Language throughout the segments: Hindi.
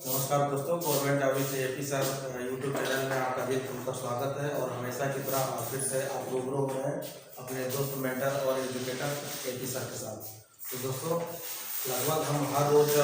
नमस्कार दोस्तों, गवर्नमेंट जॉब से एपी सर यूट्यूब चैनल में आपका दिल का स्वागत है। और हमेशा की तरह फिर से आप रूबरू हो रहे हैं अपने दोस्त, मेंटर और एजुकेटर एपी सर के साथ। तो दोस्तों, लगभग हम हर रोज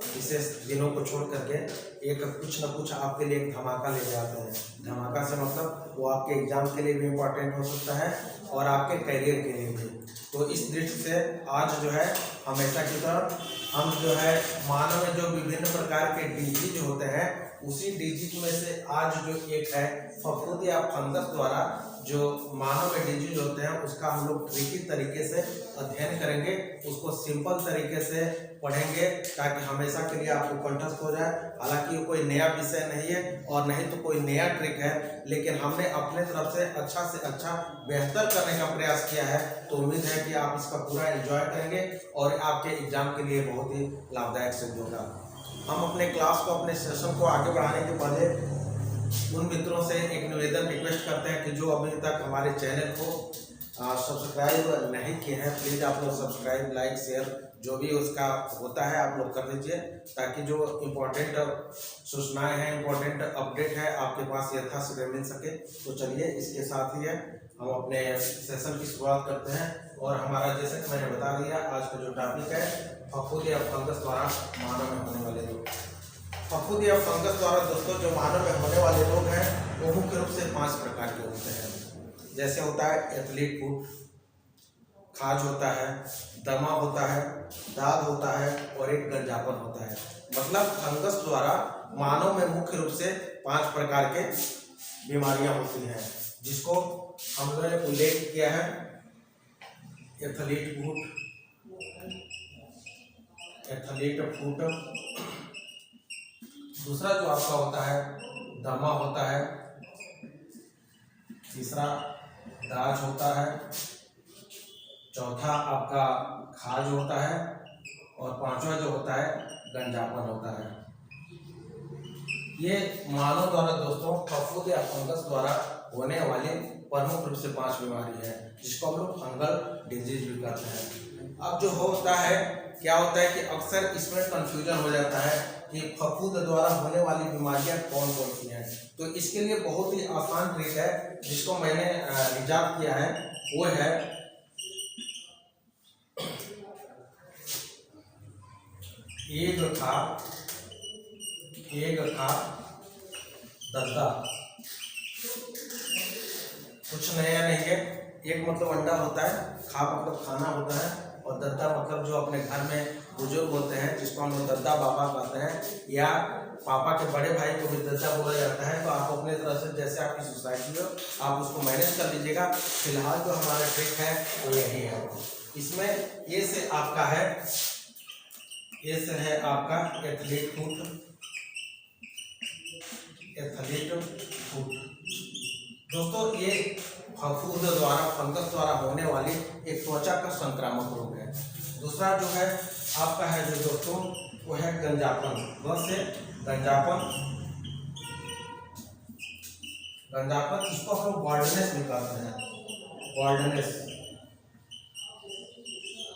विशेष दिनों को छोड़ करके एक कुछ न कुछ आपके लिए एक धमाका लेके आते हैं। धमाका से मतलब वो आपके एग्जाम के लिए भी इम्पोर्टेंट हो सकता है और आपके करियर के लिए भी। तो इस दृष्टि से आज जो है हमेशा की तरह हम जो है मानव में जो विभिन्न प्रकार के डिजीज होते हैं, उसी डिजीज में से आज जो एक है फफूंदी या फंगस द्वारा जो मानव में डिजीज होते हैं, उसका हम लोग ट्रिकी तरीके से अध्ययन करेंगे, उसको सिंपल तरीके से पढ़ेंगे ताकि हमेशा के लिए आपको कंठस्थ हो जाए। हालांकि ये कोई नया विषय नहीं है और नहीं तो कोई नया ट्रिक है, लेकिन हमने अपने तरफ से अच्छा बेहतर करने का प्रयास किया है। तो उम्मीद है कि आप इसका पूरा एंजॉय करेंगे और आपके एग्जाम के लिए बहुत ही लाभदायक सिद्ध होगा। हम अपने क्लास को, अपने सेशन को आगे बढ़ाने के पहले उन मित्रों से एक निवेदन रिक्वेस्ट करते हैं कि जो अभी तक हमारे चैनल को सब्सक्राइब नहीं किए हैं, प्लीज़ आप लोग सब्सक्राइब, लाइक, शेयर जो भी उसका होता है आप लोग कर दीजिए, ताकि जो इम्पोर्टेंट सूचनाएं हैं, इम्पोर्टेंट अपडेट है आपके पास यथाशीघ्र मिल सके। तो चलिए, इसके साथ ही है हम अपने सेशन की शुरुआत करते हैं। और हमारा, जैसे कि मैंने बता दिया, आज का जो टॉपिक है फफूंदी या फंगस द्वारा मानव में होने वाले रोग। फफूंदी या फंगस द्वारा दोस्तों जो मानव में होने वाले रोग हैं वो मुख्य रूप से 5 प्रकार के होते हैं। जैसे होता है एथलीट फुट, खाज होता है, दमा होता है, दाद होता है और एक गंजापन होता है। मतलब फंगस द्वारा मानव में मुख्य रूप से 5 प्रकार के बीमारियां होती हैं, जिसको हम लोगों ने उल्लेख किया है। एथलीट फुट, दूसरा जो आपका होता है दमा होता है, तीसरा दाज होता है, चौथा आपका खाज होता है और 5वां जो होता है गंजापन होता है। ये मानव द्वारा दोस्तों फफूंदी या फंगस द्वारा होने वाली प्रमुख रूप से 5 बीमारी है, जिसको हम लोग फंगल डिजीज भी कहते हैं। अब जो होता है, क्या होता है कि अक्सर इसमें कंफ्यूजन हो जाता है कि फफूंद द्वारा होने वाली बीमारियां कौन कौन सी हैं। तो इसके लिए बहुत ही आसान ट्रिक है जिसको मैंने रिजर्व किया है, वो है एक खा दद्दा। कुछ नया नहीं है। एक मतलब अंडा होता है, खा मतलब खाना होता है, और दद्दा मतलब जो अपने घर में बुजुर्ग होते हैं, जिसको हम लोग दद्दा बाबा कहते हैं, या पापा के बड़े भाई को भी दद्दा बोला जाता है। तो आप अपने तरफ से, जैसे आपकी सोसाइटी हो, आप उसको मैनेज कर लीजिएगा। फिलहाल जो हमारा ट्रिक है वो यही है। इसमें ये से आपका है, ये से है आपका एथलीट फुट। दोस्तों, ये फफूंद द्वारा, फंगस द्वारा होने वाली एक त्वचा का संक्रामक रोग है। दूसरा जो है आपका है जो दोस्तों, वो है गंजापन। गंजापन इसको हम लोग बॉल्डनेस भी कहते हैं, बॉल्डनेस।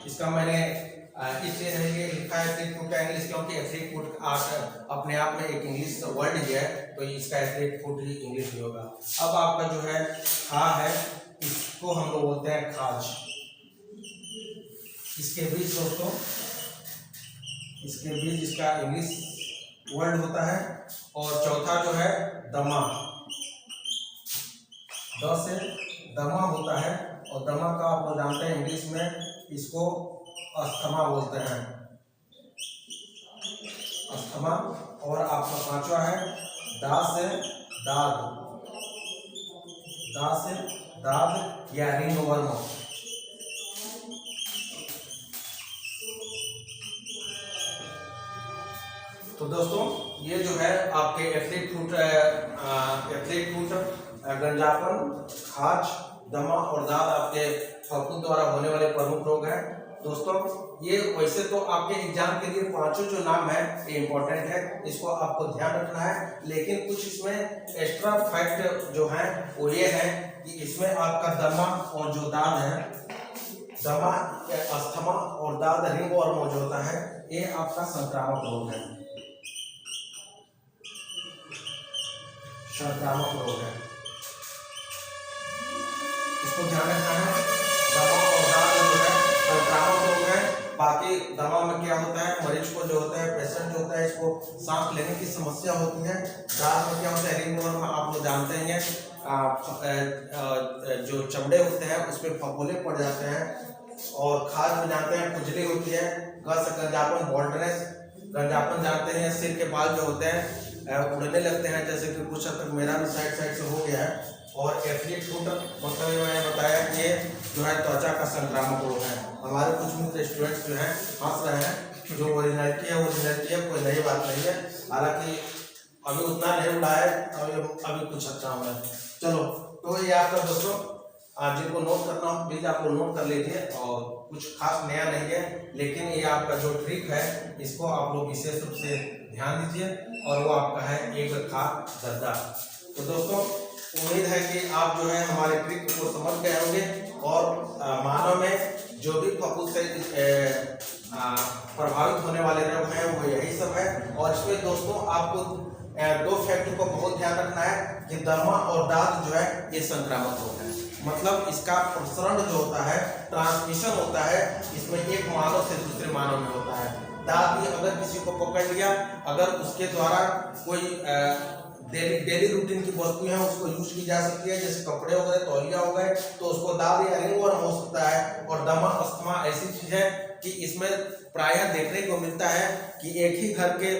इसका मैंने इसलिए नहीं लिखा है एथलीट फुट का इंग्लिश, क्योंकि एथलीट फुट अपने आप में एक इंग्लिश वर्ड ही है, तो इसका एथलीट फुट ही इंग्लिश ही होगा। अब आपका जो है खा है, इसको हम लोग बोलते हैं खाज। इसके बीच दोस्तों, इसका इंग्लिश वर्ड होता है। और चौथा जो है दमा, द से दमा होता है, और दमा का आप लोग जानते हैं इंग्लिश में इसको अस्थमा बोलते हैं, अस्थमा। और आपका 5वां है दा से दाद या रिंगवर्म। तो दोस्तों, ये जो है आपके एथलीट फुट, गंजापन, खाज, दमा और दाद आपके फफूंद द्वारा होने वाले प्रमुख रोग हैं। दोस्तों, ये वैसे तो आपके एग्जाम के लिए 5 जो नाम है ये इम्पोर्टेंट है, इसको आपको ध्यान रखना है। लेकिन कुछ इसमें एक्स्ट्रा फैक्ट जो है वो ये है कि इसमें आपका दमा और जो दाद है, दमा, अस्थमा और दाद रिंगवर्म जो होता है, ये आपका संक्रामक रोग है। संक्रामक रोग है, इसको ध्यान रखना है। दमा और दाद जो है संक्रामक रोग है। बाकी दमा में क्या होता है, मरीज को जो होता है, पेशेंट जो होता है, इसको सांस लेने की समस्या होती है। दाद में क्या होता है, रिंग में आप लोग जानते हैं जो चमड़े होते हैं उसमें फफोले पड़ जाते हैं। और खाज में जानते हैं खुजली होती है। गंजापन, बॉल्डनेस, गंजापन जानते हैं, सिर के बाल जो होते हैं उड़ने लगते हैं, जैसे कि कुछ हद तक मेरा भी साइड से हो गया है। और एथलीट फुट मतलब ये मैंने बताया कि ये जो है त्वचा का संक्रामक रोग है। हमारे कुछ मित्र स्टूडेंट्स जो हैं हंस रहे हैं, जो ओरिजिनलिटी है, कोई नई बात नहीं है। हालांकि अभी उतना नहीं उड़ा है, अभी कुछ अच्छा हुआ है। चलो, तो ये आपका दोस्तों जिनको नोट करना हो प्लीज आप लोग नोट कर लीजिए। और कुछ खास नया नहीं है, लेकिन ये आपका जो ट्रिक है इसको आप लोग विशेष रूप से ध्यान दीजिए। और वो आपका है एक खा गद्दा। तो दोस्तों उम्मीद है कि आप जो है हमारे ट्रिक को समझ गए होंगे। और मानव में जो भी फफूंद से प्रभावित होने वाले रोग हैं वो यही सब है। और इसमें दोस्तों आपको दो फैक्टर को बहुत ध्यान रखना है कि दमा और दाद जो है ये संक्रामक रोग है। मतलब इसका प्रसरण जो होता है, ट्रांसमिशन होता है, इसमें एक मानव से दूसरे मानव में होता है। दाद भी अगर किसी को पकड़ लिया, अगर उसके द्वारा कोई डेली रूटीन की वस्तु है उसको यूज की जा सकती है, जैसे कपड़े हो गए, तौलिया हो गए, तो उसको दाद या रिंगवर्म हो सकता है। और दमा, अस्थमा ऐसी चीज है कि इसमें प्रायः देखने को मिलता है कि एक ही घर के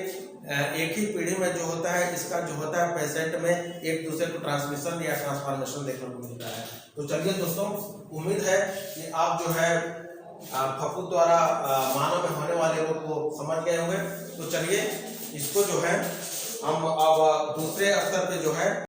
एक ही पीढ़ी में जो होता है, इसका जो होता है पेशेंट में एक दूसरे को ट्रांसमिशन या ट्रांसफॉर्मेशन देखने को मिलता है। तो चलिए दोस्तों, उम्मीद है कि आप जो है फफूंद द्वारा मानव में होने वाले रोग को समझ गए होंगे। तो चलिए इसको जो है हम अब दूसरे स्तर पे जो है